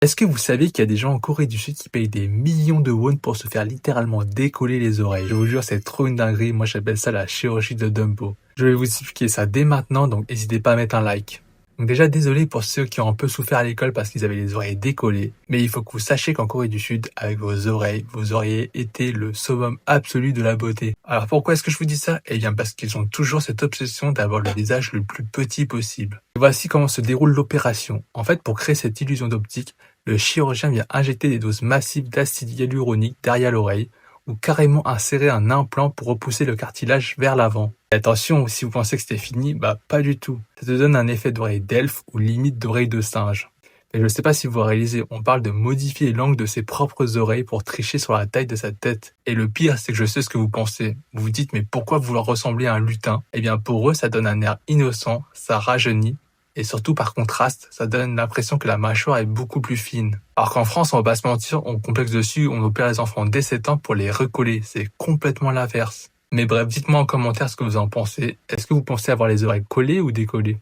Est-ce que vous savez qu'il y a des gens en Corée du Sud qui payent des millions de won pour se faire littéralement décoller les oreilles? Je vous jure, c'est trop une dinguerie. Moi, j'appelle ça la chirurgie de Dumbo. Je vais vous expliquer ça dès maintenant, donc n'hésitez pas à mettre un like. Donc déjà, désolé pour ceux qui ont un peu souffert à l'école parce qu'ils avaient les oreilles décollées, mais il faut que vous sachiez qu'en Corée du Sud, avec vos oreilles, vous auriez été le summum absolu de la beauté. Alors pourquoi est-ce que je vous dis ça? Eh bien parce qu'ils ont toujours cette obsession d'avoir le visage le plus petit possible. Et voici comment se déroule l'opération. En fait, pour créer cette illusion d'optique, le chirurgien vient injecter des doses massives d'acide hyaluronique derrière l'oreille ou carrément insérer un implant pour repousser le cartilage vers l'avant. Et attention, si vous pensez que c'était fini, bah pas du tout. Ça te donne un effet d'oreille d'elfe ou limite d'oreille de singe. Et je ne sais pas si vous réalisez, on parle de modifier l'angle de ses propres oreilles pour tricher sur la taille de sa tête. Et le pire, c'est que je sais ce que vous pensez. Vous vous dites, mais pourquoi vouloir ressembler à un lutin? Eh bien pour eux, ça donne un air innocent, ça rajeunit, et surtout par contraste, ça donne l'impression que la mâchoire est beaucoup plus fine. Alors qu'en France, on va pas se mentir, on complexe dessus, on opère les enfants dès 7 ans pour les recoller. C'est complètement l'inverse. Mais bref, dites-moi en commentaire ce que vous en pensez. Est-ce que vous pensez avoir les oreilles collées ou décollées?